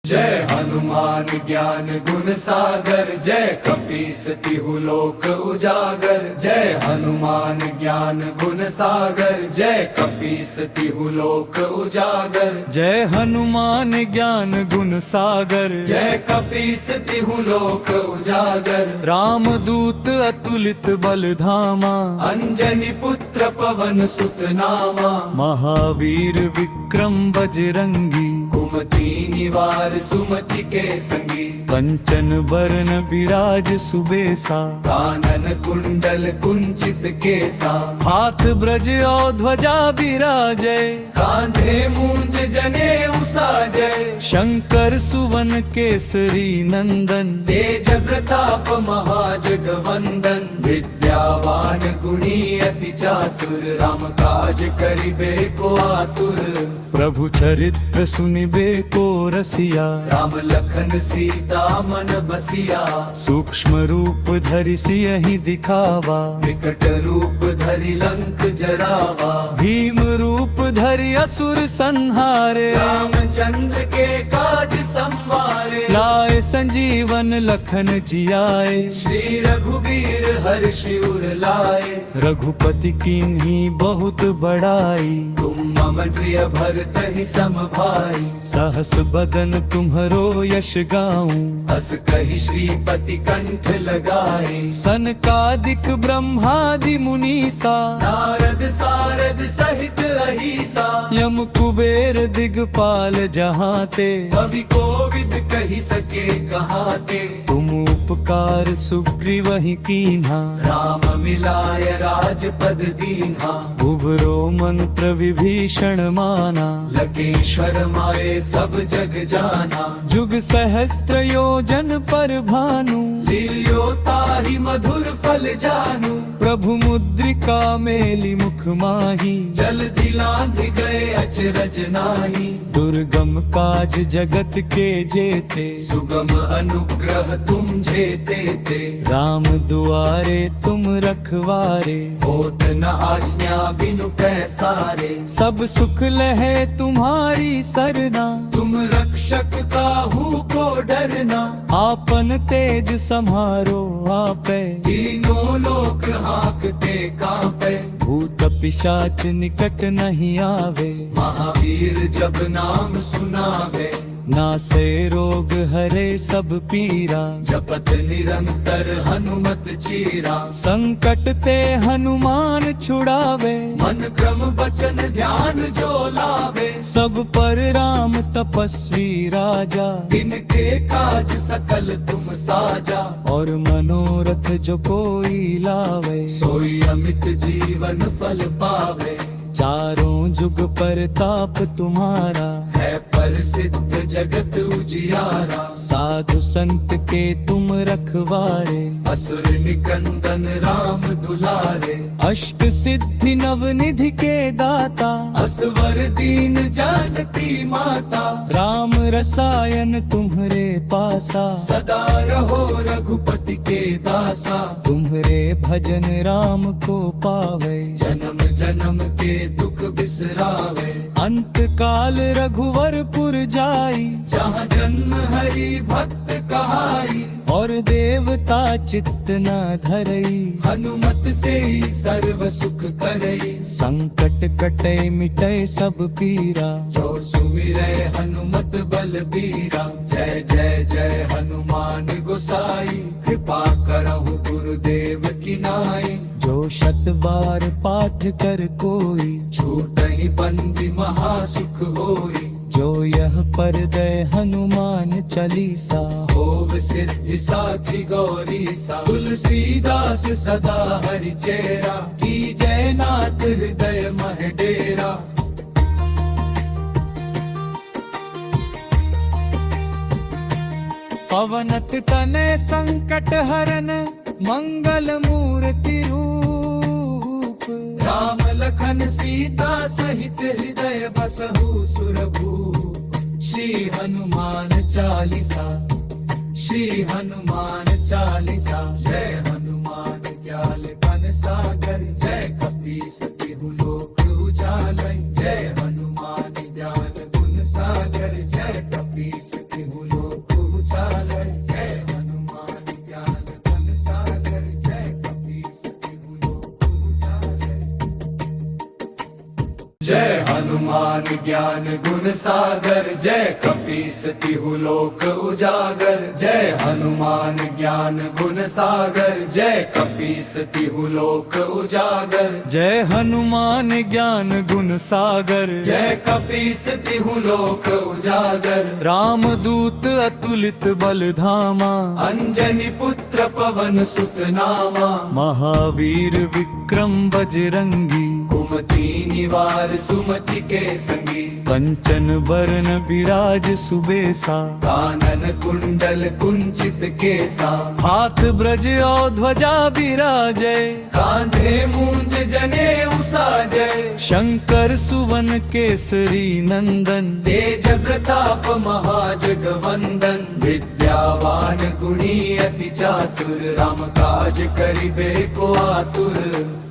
जय हनुमान ज्ञान गुण सागर, जय कपीस तिहु लोक उजागर। जय हनुमान ज्ञान गुण सागर, जय कपीस तिहु लोक उजागर। जय हनुमान ज्ञान गुण सागर, जय कपीस तिहु लोक उजागर। रामदूत अतुलित बल धामा, अंजनी पुत्र पवन सुत नामा। महावीर विक्रम बजरंगी, कुमति निवार सुमति के संगी। कंचन बरन बिराज सुबेसा, कानन कुंडल कुंचित केसा। हाथ ब्रज और ध्वजा बिराजे, कांधे मूंज जनेऊ साजय। शंकर सुवन केसरी नंदन, तेज प्रताप महाजगवंदन। विद्यावान गुणी अति चातुर, राम काज करिबे को आतुर। प्रभु चरित्र सुनिबे को रसिया, राम लखन सीता मन बसिया। सूक्ष्म रूप धरि सियहि दिखावा, विकट रूप धरि लंक जरावा। भीम रूप धरि असुर संहारे, रामचंद्र के काज संवारे। लाए संजीवन लखन जियाए, श्री रघुवीर हर्षि उर लाए। रघुपति कीन्ही बहुत बड़ाई, तुम मम प्रिय भरतहि सम भाई। सहस बदन तुम्हरो यश गाऊं, अस कहि श्रीपति कंठ लगाए। सनकादिक ब्रह्मादि मुनीसा, नारद सारद सहित अहिसा। यम कुबेर दिगपाल जहाते, कवि कोविद कहि सके कहाते। तुम उपकार सुग्रीवहि कीन्हा, राम मिलाय राजपद दीन्हा। उबरो मंत्र विभीषण माना, लंकेश्वर माए सब जग जाना। जुग सहस्त्र योजन पर भानु, लील्यो ताहि मधुर फल जानू। प्रभु मुद्रिका मेलि मुख माही, जल दिलांधि गए अचरज नाही। दुर्गम काज जगत के जेते, सुगम अनुग्रह तुम जेते ते। राम दुआरे तुम रखवारे, होत न आज्ञा बिनु पैसारे। सब सुख लहे तुम्हारी सरना, तुम रक्षक काहू को डरना। आपन तेज समारो आपे, तीनों लोक हाँकते कांपे। भूत पिशाच निकट नहीं आवे, महावीर जब नाम सुनावे। नासे रोग हरे सब पीरा, जपत निरंतर हनुमत चीरा। संकट ते हनुमान छुड़ावे, मन क्रम बचन ध्यान जो लावे। सब पर राम तपस्वी राजा, इनके काज सकल तुम साजा। और मनोरथ जो कोई लावे, सोई अमित जीवन फल पावे। चारों जुग परताप तुम्हारा, है प्रसिद्ध जगत उजियारा। साधु संत के तुम रखवारे, असुर निकंदन राम दुलारे। अष्ट सिद्धि नव निधि के दाता, असवर दीन जानती माता। राम रसायन तुम्हरे पासा, सदा रहो रघुपति के दासा। तुम्हरे भजन राम को पावे, जन्म जन्म के दुख बिसरावे। अंत काल रघुवरपुर जाई, जहाँ जन्म हरि भक्त कहाई। और देवता चित्त न धरई, हनुमत से ही सर्व सुख करई। संकट कटे मिटे सब पीरा, जो सुमिरै हनुमत बलबीरा। जय जय जय हनुमान गोसाई। कृपा करहु गुरुदेव की नाई। जो शत बार पाठ कर कोई, छूटहि बंदी महासुख होई। जो यह पर दय हनुमान चालीसा, होव सिद्धि साखी गौरी सा। तुलसीदास सदा हरि चेरा। की जय नाथ हृदय मह डेरा। पवनत तनय संकट हरन, मंगल मूर्ति रूप। राम लखन सीता सहित हृदय बसहु सुरभूप। श्री हनुमान चालीसा। श्री हनुमान चालीसा। जय हनुमान ज्ञान गुण सागर, जय कपीस तिहु लोक उजागर। जय हनुमान ज्ञान गुण सागर, जय कपीस तिहु ज्ञान गुण सागर जय कपीस तिहु लोक उजागर जय हनुमान ज्ञान गुण सागर जय कपीस तिहु लोक उजागर जय हनुमान ज्ञान गुण सागर जय कपीस तिहु लोक उजागर रामदूत अतुलित बल धामा अंजनी पुत्र पवन सुत नामा महावीर विक्रम बजरंगी कुमति निवार सुमति के संगी कंचन बरन विराज सुबेसा कानन कुंडल कुंचित केसा हाथ ब्रज और ध्वजा विराजय कांधे मूंज जने उसाजय शंकर सुवन केसरी नंदन तेज प्रताप महाजगवंदन विद्यावान गुणी अति चातुर राम काज करिबे को आतुर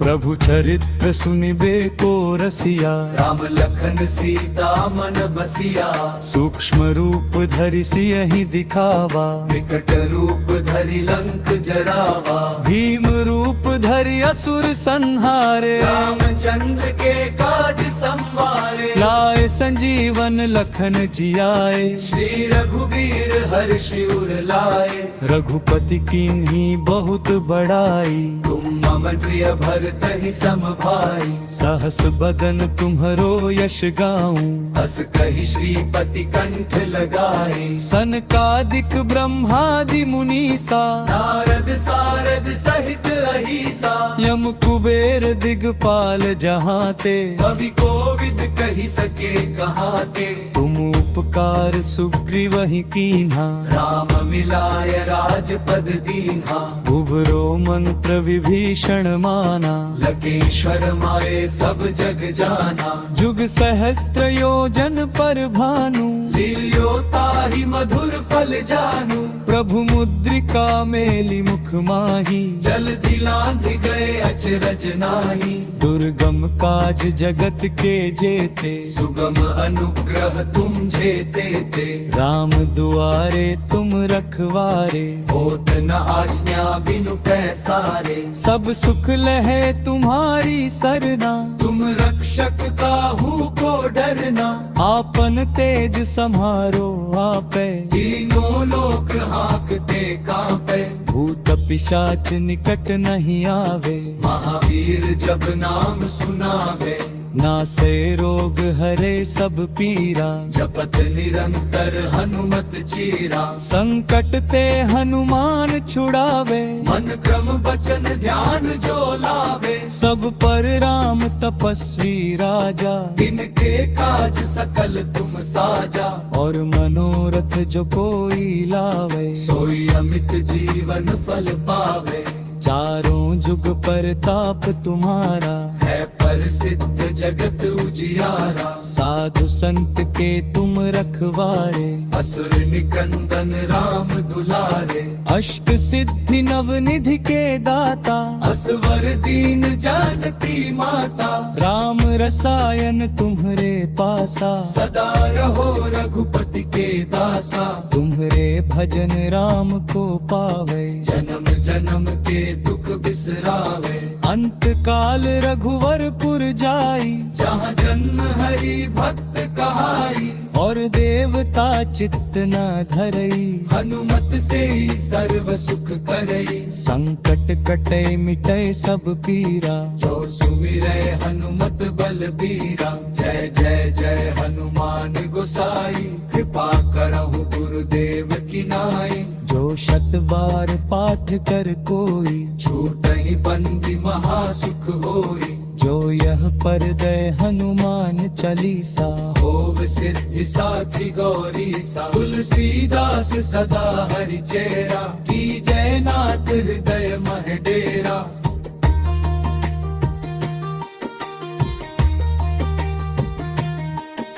प्रभु चरित्र सुनिबे को रसिया राम लखन सीता मन बसिया सूक्ष्म रूप धरि सियहि दिखावा विकट रूप धरि लंक जरावा भीम रूप धरि असुर संहारे रामचंद्र के काज संवारे लाए संजीवन लखन जियाए श्री रघुबीर हर्षि उर लाए रघुपति कीन्ही बहुत बड़ाई तुम मम प्रिय भरत ही सम भाई सहस बदन तुम्हरो यश गाऊं हस कहि श्रीपति कंठ लगाए सनकादिक ब्रह्मादि मुनीसा नारद सारद सहित अहिसा यम कुबेर दिगपाल जहाँ ते कवि कोविद कहि सके कहाते तुम उपकार सुग्रीवहि कीन्हा राम मिलाय राजपद दीन्हा उबरो मंत्र विभीषण माना लकेश्वर माए सब जग जाना जुग सहस्त्र योजन पर भानु लील्यो ताहि मधुर फल जानू प्रभु मुद्रिका मेलि मुख माही जल दिलांध गए अचरज नाही दुर्गम काज जगत के जेते सुगम अनुग्रह तुम जेते ते राम दुआरे तुम रखवारे होत न आज्ञा बिनु पैसारे सब सुख लहे तुम्हारी सरना तुम रक्षक काहू को डरना आपन तेज समारो आपे तीनों लोक हाँकते कांपे भूत पिशाच निकट नहीं आवे महावीर जब नाम सुनावे नासे रोग हरे सब पीरा जपत निरंतर हनुमत चीरा संकट ते हनुमान छुड़ावे मन क्रम वचन ध्यान जो लावे सब पर राम तपस्वी राजा इनके काज सकल तुम साजा और मनोरथ जो कोई लावे सोई अमित जीवन फल पावे चारों जुग परताप तुम्हारा है प्रसिद्ध जगत उजियारा साधु संत के तुम रखवारे असुर निकंदन राम दुलारे अष्ट सिद्धि नव निधि के दाता असवर दीन जानती माता राम रसायन तुम्हरे पासा सदा रहो रघुपति के दासा तुम्हरे भजन राम को पावे जन्म जन्म के दुख बिसरावे अंत काल रघुवरपुर जाई जहाँ जन्म हरि भक्त कहाई और देवता चित्त न धरई हनुमत से ही सर्व सुख करई संकट कटे मिटे सब पीरा जो सुमिरै हनुमत बलबीरा जय जय जय हनुमान गोसाई कृपा करहु गुरुदेव की नाई जो शत बार पाठ कर कोई छूटहि बंदी महासुख होई जो यह पर दय हनुमान चालीसा होव सिद्धि साखी गौरी सा तुलसीदास सदा हरि चेरा की जय नाथ हृदय मह डेरा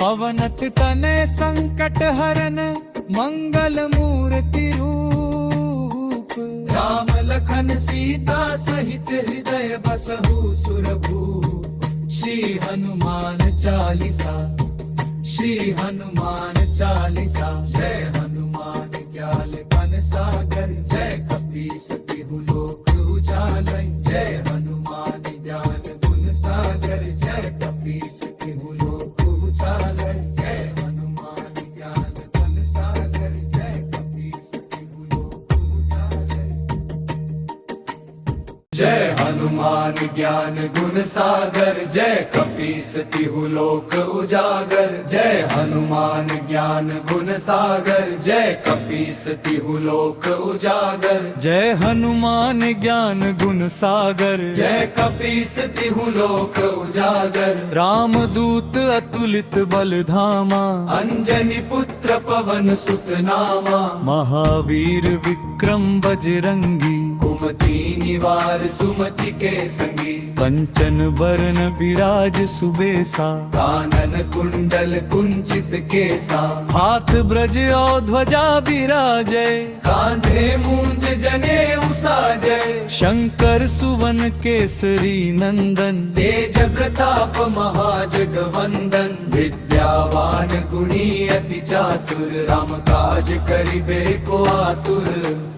पवनत तनय संकट हरन मंगल मूर्ति रूप राम लखन सीता सहित हृदय बसहु सुरभू श्री हनुमान चालीसा श्री हनुमान चालीसा जय हनुमान ज्ञान बन सागर जय कपीस तिहु लोक उजालै जय हनुमान ज्ञान गुण सागर जय कपीस तिहु लोक उजालै हनुमान ज्ञान गुण सागर जय कपीस तिहु लोक उजागर जय हनुमान ज्ञान गुण सागर जय कपीस तिहु लोक उजागर जय हनुमान ज्ञान गुण सागर जय कपीस तिहु लोक उजागर रामदूत अतुलित बल धामा अंजनी पुत्र पवन सुत नामा महावीर विक्रम बजरंगी कुमति निवार सुमति के संगी कंचन बरन विराज सुबेसा कानन कुंडल कुंचित केसा हाथ ब्रज और ध्वजा विराजय कांधे मूंज जने उसाजय शंकर सुवन केसरी नंदन तेज प्रताप महाजगवंदन विद्यावान गुणी अति चातुर राम काज करिबे को आतुर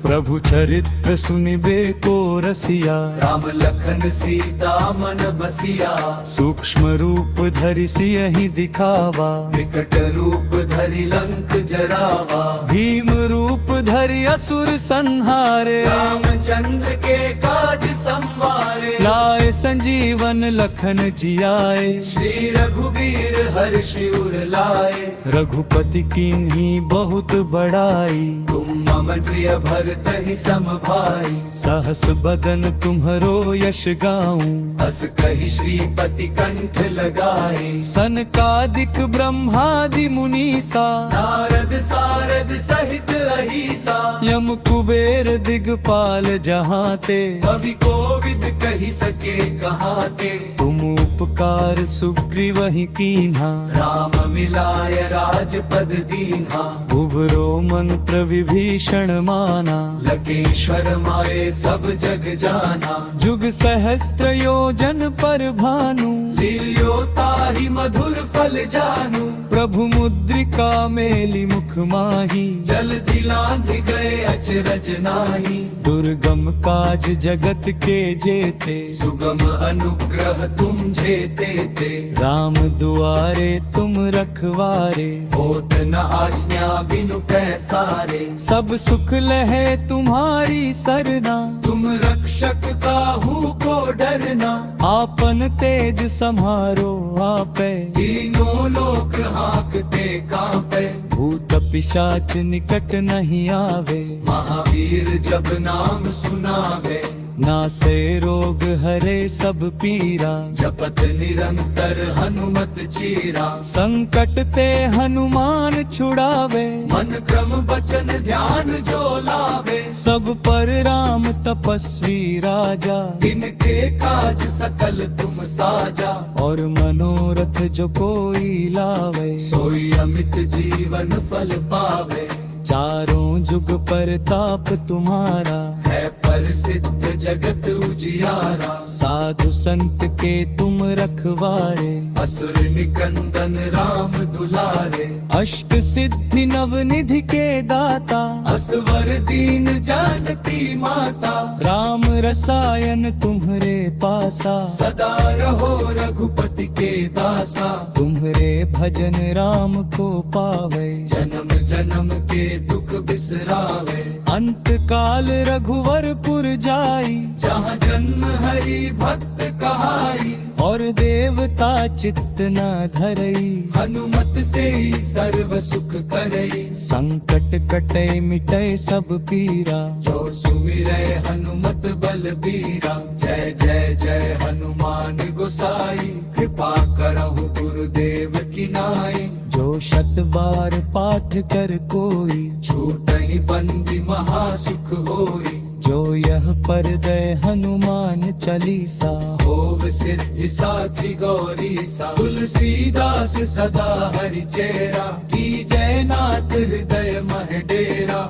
प्रभु चरित्र सुनिबे को रसिया राम लखन सीता मन बसिया सूक्ष्म रूप धरि सियहि दिखावा विकट रूप धरि लंक जरावा भीम रूप धरि असुर संहारे रामचंद्र के काज संवारे लाए संजीवन लखन जियाए श्री रघुबीर हर्षि उर लाए रघुपति कीन्ही बहुत बड़ाई तुम मम प्रिय भरत ही सम भाई सहस बदन तुम्हरो यश गाऊं अस कही श्रीपति कंठ लगाए सनकादिक ब्रह्मादि मुनीसा नारद सारद सहित अहिसा यम कुबेर दिगपाल जहाँ ते कवि कोविद कही सके कहाते तुम उपकार सुग्रीव ही कीन्हा राम मिलाय राजपद दीन्हा उबरो मंत्र विभीषण माना लकेश्वर माए सब जग जाना जुग सहस्त्र योजन पर भानु लील्यो ताहि मधुर फल जानू प्रभु मुद्रिका मेली मुख माही जल दिलांध गए अचरज नाही दुर्गम काज जगत के जेते सुगम अनुग्रह तुम जेते थे राम दुआरे तुम रखवारे होत न आज्ञा बिनु पैसारे सब सुख लहे तुम्हारी सरना तुम रक्षक काहू को डरना आपन तेज समारो आपे तीनों लोक हाँकते कांपे भूत पिशाच निकट नहीं आवे महावीर जब नाम सुनावे नासे रोग हरे सब पीरा जपत निरंतर हनुमत चीरा संकट ते हनुमान छुड़ावे मन क्रम वचन ध्यान जो लावे सब पर राम तपस्वी राजा इनके काज सकल तुम साजा और मनोरथ जो कोई लावे सोई अमित जीवन फल पावे चारों जुग परताप तुम्हारा है प्रसिद्ध जगत उजियारा साधु संत के तुम रखवारे असुर निकंदन राम दुलारे अष्ट सिद्धि नव निधि के दाता असवर दीन जानती माता राम रसायन तुम्हरे पासा सदा रहो रघुपति के दासा तुम्हरे भजन राम को पावे जन्म जन्म के दुख बिसरावे अंत काल रघुवरपुर जाई जहाँ जन्म हरि भक्त कहाई और देवता चित्त न धरई हनुमत से ही सर्व सुख करई संकट कटे मिटे सब पीरा जो सुमिरै हनुमत बल बीरा जय जय जय हनुमान गोसाई कृपा करहु गुरुदेव की नाई जो शत बार पाठ कर कोई छूटहि बंदी महासुख होई जो यह पर दय हनुमान चालीसा होव सिद्धि साखी गौरी सा तुलसीदास सदा हरि चेरा की जय नाथ हृदय मह डेरा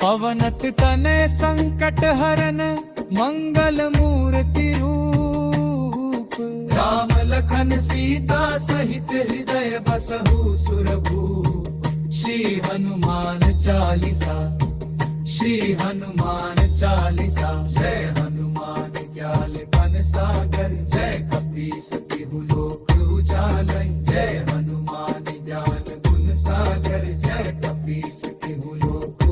पवनत तनय संकट हरन मंगल मूर्ति रूप राम लखन सीता सहित हृदय बसहु सुरभूप श्री हनुमान चालीसा श्री हनुमान चालीसा जय हनुमान ज्ञान बन सागर जय कपीस तिहु लोक उजालै जय हनुमान ज्ञान गुण सागर जय कपीस तिहु लोक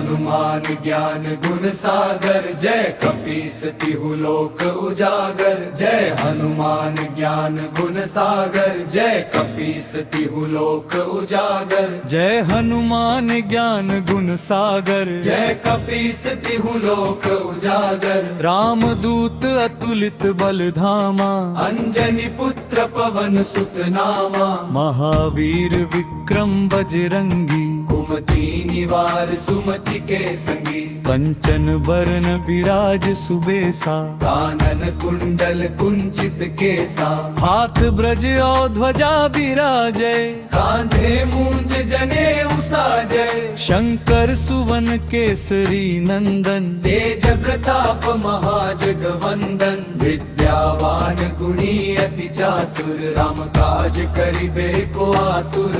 हनुमान ज्ञान गुण सागर जय कपीस तिहु लोक उजागर जय हनुमान ज्ञान गुण सागर जय कपीस तिहु लोक उजागर जय हनुमान ज्ञान गुण सागर जय कपीस तिहु लोक उजागर रामदूत अतुलित बल धामा अंजनी पुत्र पवन सुत नामा महावीर विक्रम बजरंगी कुमति निवार सुमति के संगी कंचन बरन विराज सुबेसा कानन कुंडल कुंचित केसा हाथ ब्रज और ध्वजा विराजय कांधे मूंज जने उसाजय शंकर सुवन केसरी नंदन तेज प्रताप महाजगवंदन विद्यावान गुणी अति चातुर राम काज करिबे को आतुर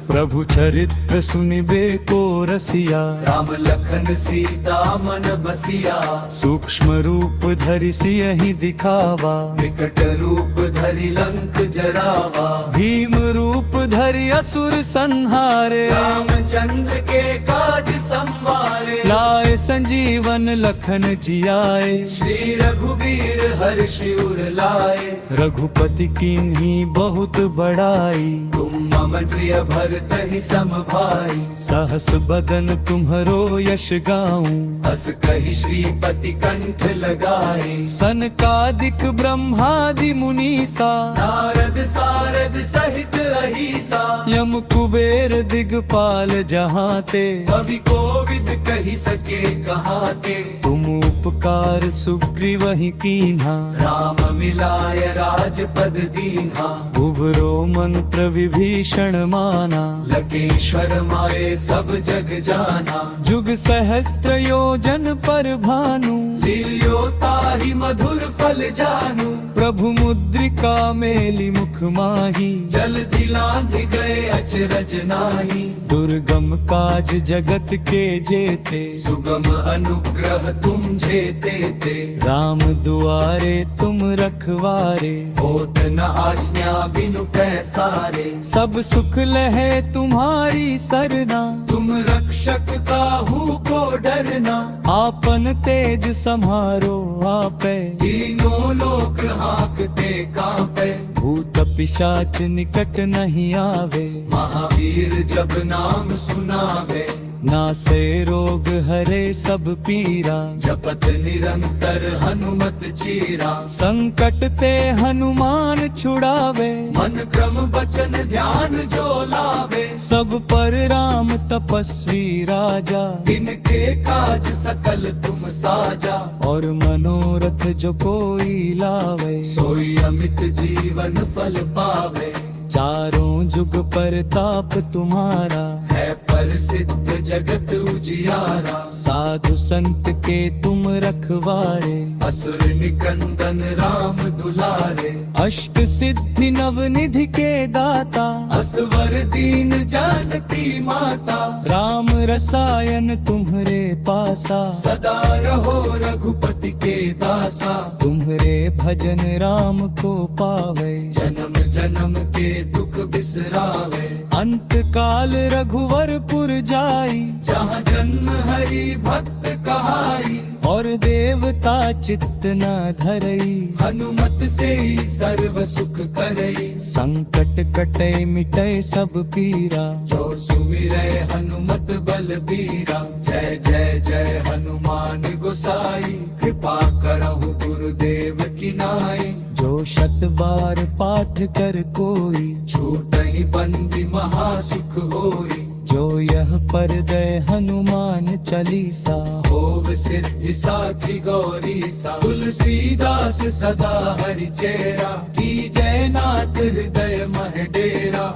प्रभु चरित्र सुनिबे को रसिया राम लखन सीता मन बसिया सूक्ष्म रूप धरि सियहि दिखावा विकट रूप धरि लंक जरावा भीम रूप धरि असुर संहारे रामचंद्र के काज संवारे लाए संजीवन लखन जियाए श्री रघुबीर हर्ष उर लाए रघुपति कीन्ही बहुत बड़ाई तुम मम प्रिय भरत ही सम भाई सहस बदन तुम्हरो यश गाऊं हस कहि श्रीपति कंठ लगाए सनकादिक ब्रह्मादि मुनीसा नारद सारद सहित अहिसा यम कुबेर दिगपाल जहाते कवि कोविद कहि सके कहाते तुम उपकार सुग्रीवहि कीन्हा राम मिलाय राजपद दीन्हा उबरो मंत्र विभीषण माना लकेश्वर माए सब जग जाना जुग सहस्त्र योजन पर भानु लील्यो ताहि मधुर फल जानू प्रभु मुद्रिका मेली मुख माही जल दिलांध गए अचरज नाही दुर्गम काज जगत के जेते सुगम अनुग्रह तुम जेते ते राम दुआरे तुम रखवारे होत न आज्ञा बिनु पैसारे सब सुख लहे तुम्हारी सरना तुम रक्षक काहू को डरना आपन तेज समारो आपे तीनों लोक हाँकते कांपे भूत पिशाच निकट नहीं आवे महावीर जब नाम सुनावे नासे रोग हरे सब पीरा जपत निरंतर हनुमत चीरा संकट ते हनुमान छुड़ावे मन क्रम बचन ध्यान जो लावे सब पर राम तपस्वी राजा इनके काज सकल तुम साजा और मनोरथ जो कोई लावे सोई अमित जीवन फल पावे चारों जुग परताप तुम्हारा है प्रसिद्ध जगत उजियारा साधु संत के तुम रखवारे असुर निकंदन राम दुलारे अष्ट सिद्धि नव निधि के दाता असवर दीन जानकी माता राम रसायन तुम्हरे पासा सदा रहो रघुपति के दासा तुम्हरे भजन राम को पावे जन्म जन्म के दुख बिसरावे अंत काल रघुवरपुर जाई जहाँ जन्म हरि भक्त कहाई और देवता चित्त न धरई हनुमत से ही सर्व सुख करई संकट कटे मिटे सब पीरा जो सुमिरै हनुमत बल बीरा जय जय जय हनुमान गोसाई कृपा करहु गुरुदेव की नाई जो शत बार पाठ कर कोई छूटहि बंदी महासुख होई जो यह पर दय हनुमान चालीसा होव सिद्धि साखी गौरी सा तुलसीदास सदा हरि चेरा की जय नाथ हृदय मह डेरा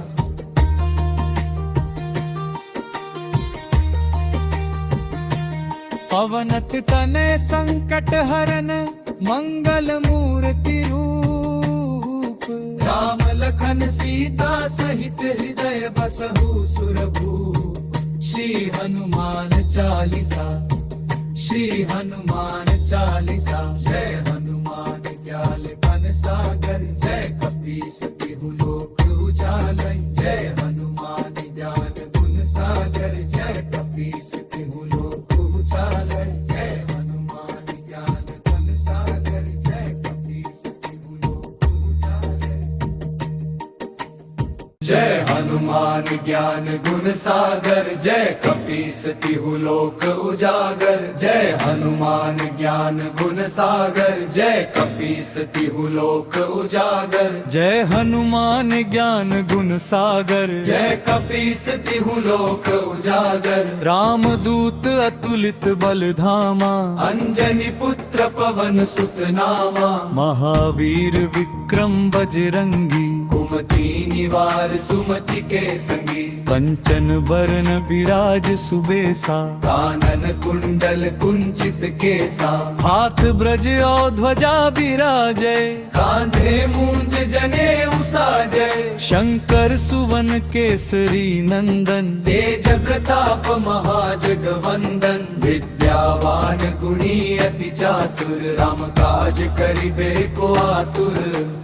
पवनत तने संकट हरन मंगल मूर्ति रूप राम लखन सीता सहित हृदय बसहु सुरभू श्री हनुमान चालीसा श्री हनुमान चालीसा जय हनुमान ज्ञान बन सागर जय कपीस तिहु लोक उजालै जय हनुमान ज्ञान गुण सागर जय कपीस तिहु लोक हनुमान गुण सागर जय कपीस तिहु लोक उजागर जय हनुमान ज्ञान गुण सागर जय कपीस तिहु लोक उजागर जय हनुमान ज्ञान गुण सागर जय कपीस तिहु लोक उजागर रामदूत अतुलित बल धामा अंजनी पुत्र पवन सुत नामा महावीर विक्रम बजरंगी कुमति निवार सुमति के संगी कंचन बरन बिराज सुबेसा कानन कुंडल कुंचित केसा हाथ ब्रज और ध्वजा बिराजे कांधे मूंज जने उसाजय शंकर सुवन केसरी नंदन तेज प्रताप महाजगवंदन विद्यावान गुणी अति चातुर राम काज करिबे को आतुर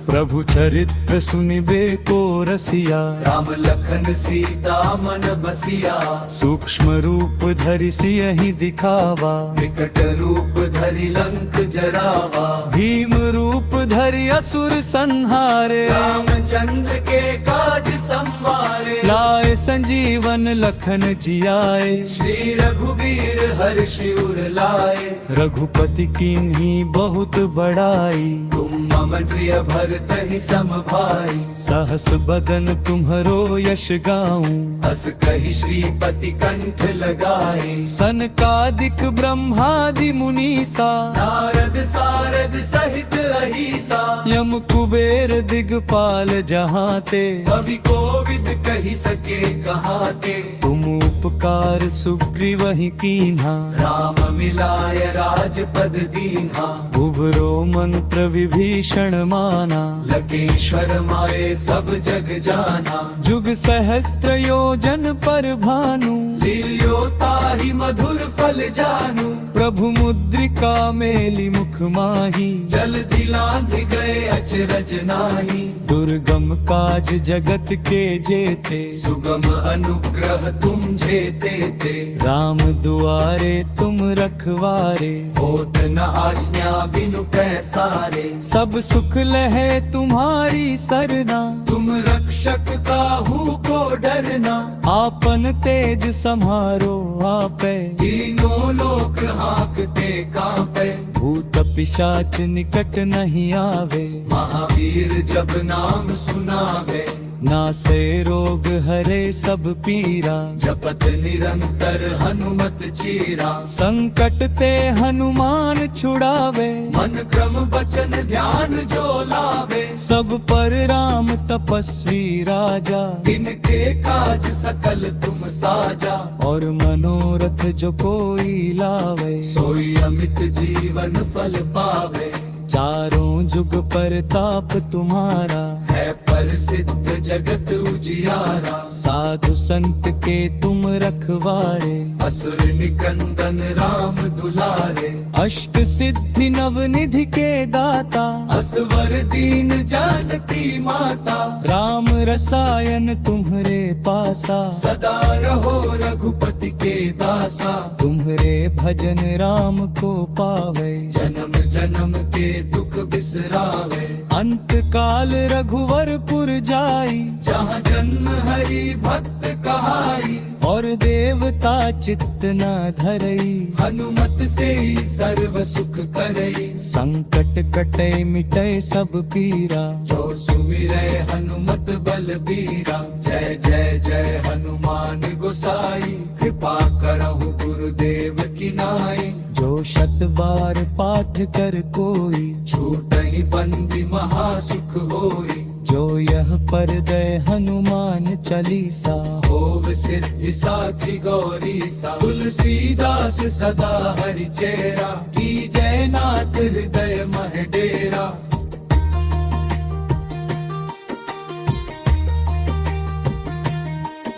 प्रभु चरित्र सुनिबे को रसिया राम लखन सीता मन बसिया सूक्ष्म रूप धरि सियहि दिखावा विकट रूप धरि लंक जरावा भीम रूप धरि असुर संहारे रामचंद्र के काज संवारे लाए संजीवन लखन जियाए श्री रघुबीर हर्षि उर लाए रघुपति कीन्ही बहुत बड़ाई तुम मम प्रिय भरत ही सम भाई सहस बदन तुम्हरो यश गाऊं हस कहि श्रीपति कंठ लगाए सनकादिक ब्रह्मादि मुनीसा नारद सारद सहित अहिसा यम कुबेर दिगपाल जहाँ ते कवि कोविद कहि सके कहाते तुम उपकार सुग्रीवहि कीन्हा राम मिलाय राजपद दीन्हा उबरो मंत्र विभीषण माना लकेश्वर माए सब जग जाना जुग सहस्त्र योजन पर भानु लील्यो ताहि मधुर फल जानू प्रभु मुद्रिका मेली मुख माही जल दिलांध गए अचरज नाही दुर्गम काज जगत के जेते सुगम अनुग्रह तुम जेते थे राम दुआरे तुम रखवारे होत न आज्ञा बिनु पैसारे सब सुख लहे तुम्हारी सरना तुम रक्षक काहू को डरना आपन तेज समारो आपे तीनों लोक हाँकते कांपे भूत पिशाच निकट नहीं आवे महावीर जब नाम सुनावे नासे रोग हरे सब पीरा जपत निरंतर हनुमत चीरा संकट ते हनुमान छुड़ावे मन क्रम वचन ध्यान जो लावे सब पर राम तपस्वी राजा इनके काज सकल तुम साजा और मनोरथ जो कोई लावे सोई अमित जीवन फल पावे चारों जुग पर ताप तुम्हारा है प्रसिद्ध जगत उजियारा साधु संत के तुम रखवारे असुर निकंदन राम दुलारे अष्ट सिद्धि नव निधि के दाता असवर दीन जानकी माता राम रसायन तुम्हरे पासा सदा रहो रघुपति के दासा तुम्हरे भजन राम को पावे जन्म जन्म के दुख बिसरावे अंत काल रघुवरपुर जाई जहाँ जन्म हरि भक्त कहाई और देवता चित्त न धरई हनुमत से ही सर्व सुख करई संकट कटे मिटे सब पीरा जो सुमिरै हनुमत बल बीरा जय जय जय हनुमान गोसाई कृपा करहु गुरुदेव की नाई जो शत बार पाठ कर कोई छूटहि बंदी महासुख होई जो यह पर दय हनुमान चालीसा होव सिद्धि साखी गौरी सा तुलसीदास सदा हरि चेरा की जय नाथ हृदय मह डेरा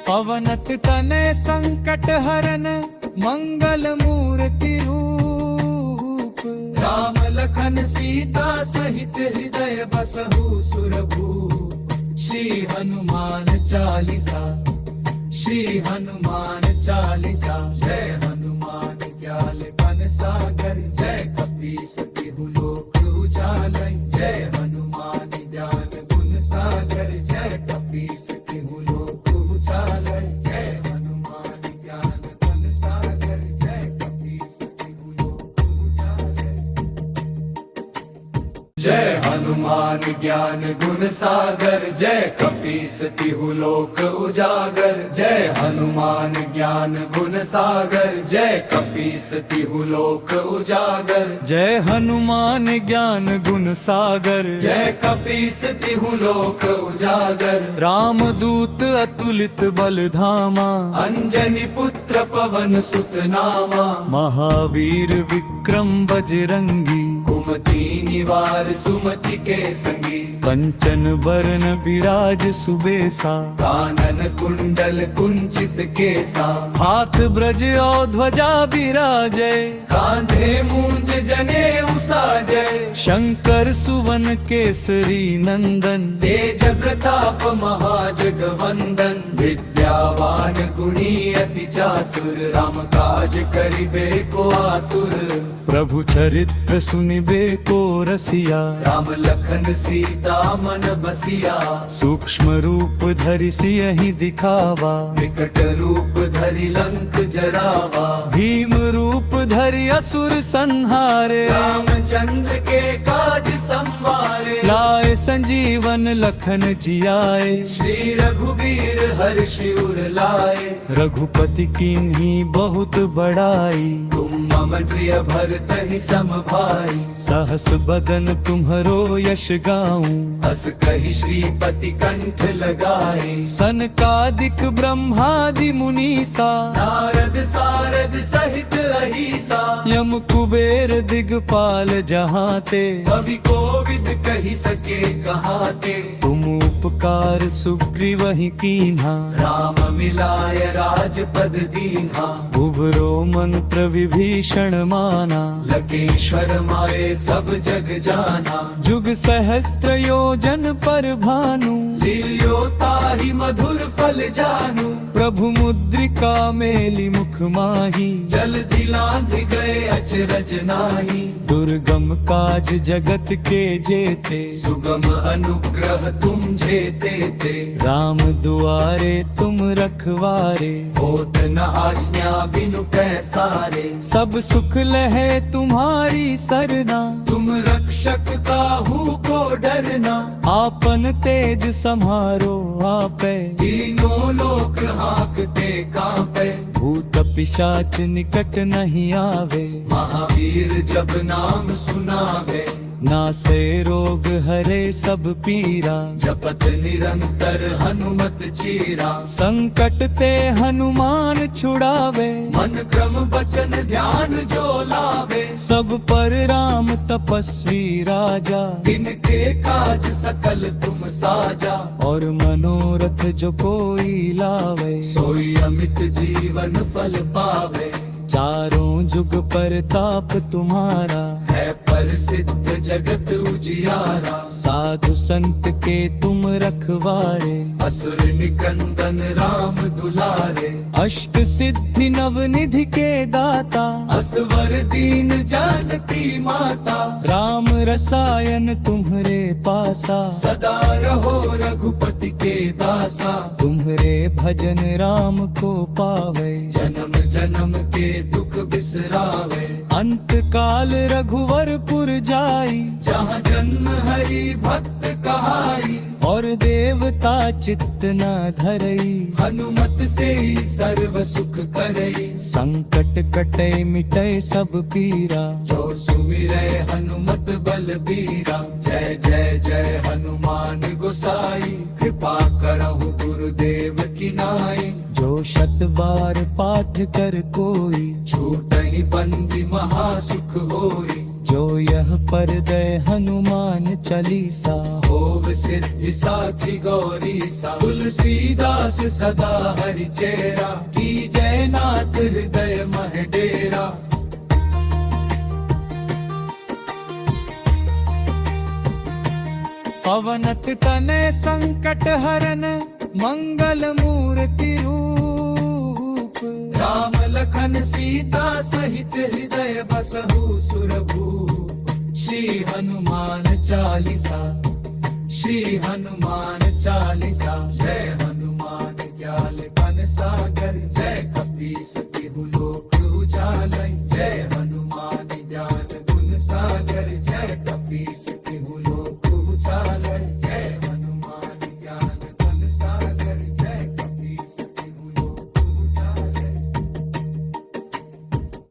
पवनत तने संकट हरन मंगल मूर्ति रूप राम लखन सीता सहित हृदय बसहु सुरभू श्री हनुमान चालीसा श्री हनुमान चालीसा जय हनुमान ज्ञान बन सागर जय कपीस तिहु लोक उजालै जय हनुमान ज्ञान गुण सागर जय कपीस तिहु लोक उजालै। जय हनुमान ज्ञान गुण सागर जय कपीस तिहु लोक उजागर जय हनुमान ज्ञान गुण सागर जय कपीस तिहु लोक उजागर जय हनुमान ज्ञान गुण सागर जय कपीस तिहु लोक उजागर रामदूत अतुलित बल धामा अंजनी पुत्र पवन सुत नामा महावीर विक्रम बजरंगी कुमति निवार सुमति के संगी कंचन बरन विराज सुबेसा कानन कुंडल कुंचित केसा हाथ ब्रज और ध्वजा विराजय कांधे मूंज जने उसाजय शंकर सुवन केसरी नंदन तेज प्रताप महाजगवंदन विद्यावान गुणी अति चातुर राम काज करिबे को आतुर प्रभु चरित्र सुनिबे को रसिया राम लखन सीता मन बसिया सूक्ष्म रूप धरि सियहि दिखावा विकट रूप धरि लंक जरावा भीम रूप धरि असुर संहारे रामचंद्र के काज संवारे लाए संजीवन लखन जियाए श्री रघुबीर हर्षि उर लाए रघुपति कीन्ही बहुत बड़ाई तुम मम प्रिय भरत ही सम भाई सहस बदन तुम्हरो यश गाऊं हस कहि श्रीपति कंठ लगाए सनकादिक ब्रह्मादि मुनीसा नारद सारद सहित अहिसा यम कुबेर दिगपाल जहाँ ते कवि कोविद कहि सके कहाते तुम उपकार सुग्रीव ही कीन्हा राम मिलाय राजपद दीन्हा उबरो मंत्र विभीषण माना लकेश्वर माए सब जग जाना जुग सहस्त्र योजन पर भानु लियो ताहि मधुर फल जानू प्रभु मुद्रिका मेली मुख माही जल दिलांध गए अचरज नाही दुर्गम काज जगत के जेते सुगम अनुग्रह तुम जेते थे राम दुआरे तुम रखवारे होत न आज्ञा बिनु पैसारे सब सुख लहे तुम्हारी सरना तुम रक्षक काहू को डरना आपन तेज समारो आपे तीनों लोक हाँकते कांपे भूत पिशाच निकट नहीं आवे महावीर जब नाम सुनावे नासे रोग हरे सब पीरा जपत निरंतर हनुमत चीरा संकट ते हनुमान छुड़ावे मन क्रम बचन ध्यान जो लावे सब पर राम तपस्वी राजा इनके काज सकल तुम साजा और मनोरथ जो कोई लावे सोई अमित जीवन फल पावे चारों जुग परताप तुम्हारा है प्रसिद्ध जगत उजियारा साधु संत के तुम रखवारे असुर निकंदन राम दुलारे अष्ट सिद्धि नव निधि के दाता असवर दीन जानती माता राम रसायन तुम्हरे पासा सदा रहो रघुपति के दासा तुम्हरे भजन राम को पावे जन्म जन्म के दुख बिसरावे अंत काल रघुवरपुर जाई जहाँ जन्म हरि भक्त कहाई और देवता चित्त न धरई हनुमत से ही सर्व सुख करई संकट कटे मिटे सब पीरा जो सुमिरै हनुमत बल बीरा जय जय जय हनुमान गोसाई कृपा करहु गुरुदेव की नाई जो शत बार पाठ कर कोई छूटहि बंदी महासुख होई जो यह पर दय हनुमान चालीसा होव सिद्धि साखी गौरी सा तुलसीदास सदा हरि चेरा की जय नाथ हृदय मह डेरा पवनत तने संकट हरन मंगल मूर्ति रूप राम लखन सीता सहित हृदय बसहु सुरभूप श्री हनुमान चालीसा श्री हनुमान चालीसा जय हनुमान ज्ञान बन सागर जय कपीस तिहु लोक उजालै जय हनुमान ज्ञान गुण सागर जय कपीस तिहु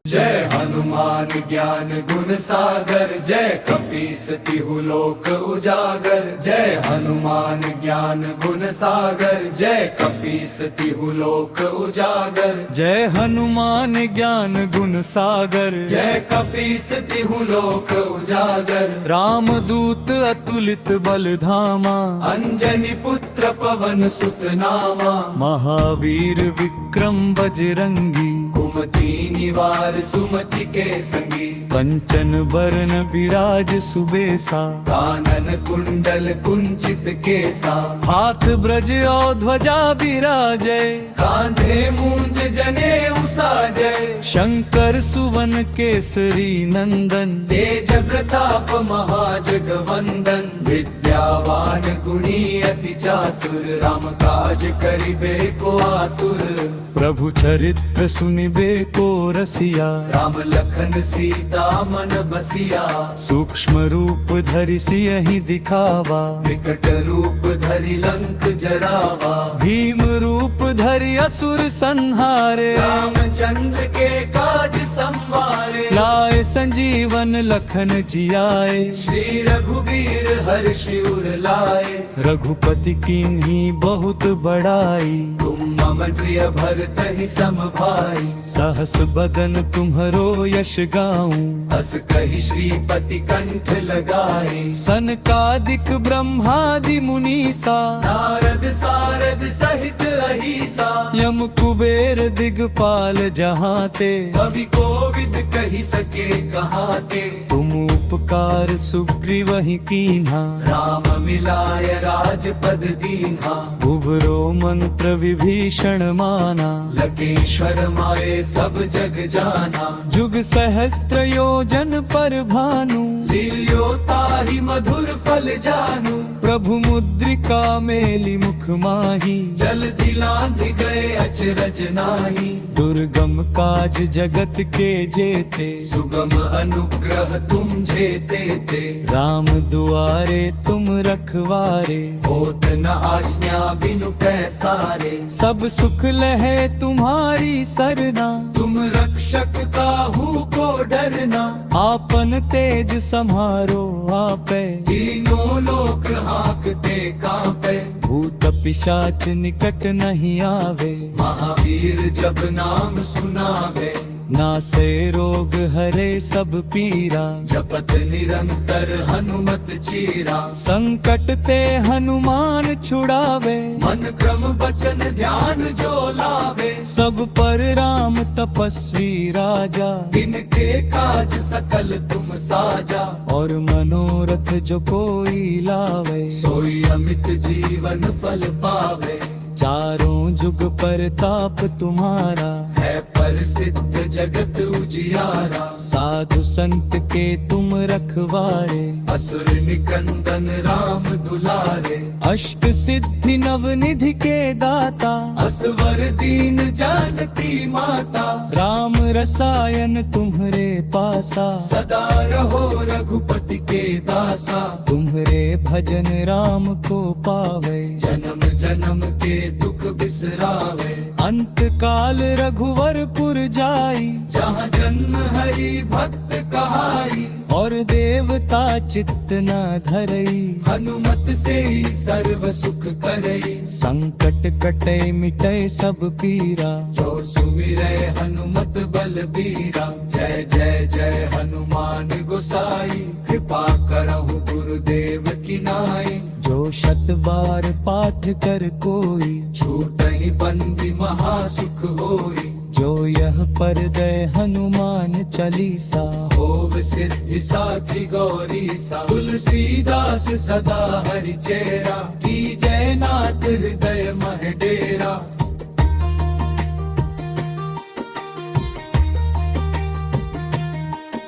जय हनुमान ज्ञान गुण सागर जय कपीस तिहु लोक उजागर जय हनुमान ज्ञान गुण सागर जय कपीस तिहु लोक उजागर जय हनुमान ज्ञान गुण सागर जय कपीस तिहु लोक उजागर रामदूत अतुलित बल धामा अंजनी पुत्र पवन सुत नामा महावीर विक्रम बजरंगी कुमति निवार सुमति के संगी कंचन बरन विराज सुबेसा कानन कुंडल कुंचित केसा हाथ ब्रज और ध्वजा विराजय कांधे मूंज जने उसाजय शंकर सुवन केसरी नंदन तेज प्रताप महाजगवंदन विद्यावान गुणी अति चातुर राम काज करिबे को आतुर प्रभु चरित्र सुनिबे को रसिया राम लखन सीता मन बसिया सूक्ष्म रूप धरि सियहि दिखावा विकट रूप धरि लंक जरावा भीम रूप धरि असुर संहारे रामचंद्र के काज संवारे लाए संजीवन लखन जियाए श्री रघुबीर हर्षि उर लाए रघुपति कीन्ही बहुत बड़ाई तुम मम प्रिय भरत ही सम भाई सहस बदन तुम्हरो यश गाऊं अस कहि श्रीपति कंठ लगाए सनकादिक ब्रह्मादि मुनीसा नारद सारद सहित अहिसा यम कुबेर दिगपाल जहाँ ते कवि कोविद कहि सके कहाते तुम उपकार सुग्रीव ही कीन्हा राम मिलाय राजपद दीन्हा उबरो मंत्र विभीषण माना लकेश्वर माए सब जग जाना जुग सहस्त्र योजन पर भानु लील्यो ताहि मधुर फल जानू प्रभु मुद्रिका मेली मुख माही जल दिलांध गए अचरज नाही दुर्गम काज जगत के जेते सुगम अनुग्रह तुम जेते थे राम दुआरे तुम रखवारे होत न आज्ञा बिनु पैसारे सब सुख लहे तुम्हारी सरना तुम रक्षक काहू को डरना आपन तेज समारो आपे तीनों लोक हाँकते कांपे भूत पिशाच निकट नहीं आवे महावीर जब नाम सुनावे नासे रोग हरे सब पीरा जपत निरंतर हनुमत चीरा संकट ते हनुमान छुड़ावे मन क्रम बचन ध्यान जो लावे सब पर राम तपस्वी राजा इनके काज सकल तुम साजा और मनोरथ जो कोई लावे सोई अमित जीवन फल पावे चारों जुग परताप तुम्हारा है प्रसिद्ध जगत उजियारा साधु संत के तुम रखवारे असुर निकंदन राम दुलारे अष्ट सिद्धि नव निधि के दाता असवर दीन जानकी माता राम रसायन तुम्हरे पासा सदा रहो रघुपति के दासा तुम्हरे भजन राम को पावे जन्म जन्म के दुख बिसरावे अंत काल रघुवरपुर जाई जहाँ जन्म हरि भक्त कहाई और देवता चित्त न धरई हनुमत से ही सर्व सुख करई संकट कटे मिटे सब पीरा जो सुमिरै हनुमत बल बीरा जय जय जय हनुमान गोसाई कृपा करहु गुरुदेव की नाई जो शत बार पाठ कर कोई छूटहि बंदी महासुख होई जो यह पर दय हनुमान चालीसा होव सिद्धि साखी गौरी सा तुलसीदास सदा हरि चेरा की जय नाथ हृदय मह डेरा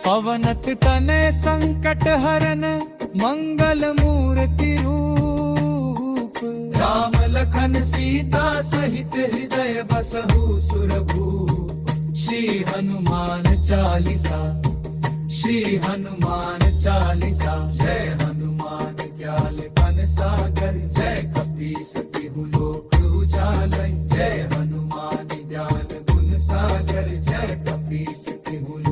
पवनत तनय संकट हरन मंगल मूर्ति रूप राम लखन सीता सहित हृदय बसहु सुरभूप श्री हनुमान चालीसा श्री हनुमान चालीसा जय हनुमान ज्ञान बन सागर जय कपीस तिहु लोक उजालै जय हनुमान ज्ञान गुण सागर जय कपीस कपीस तिहु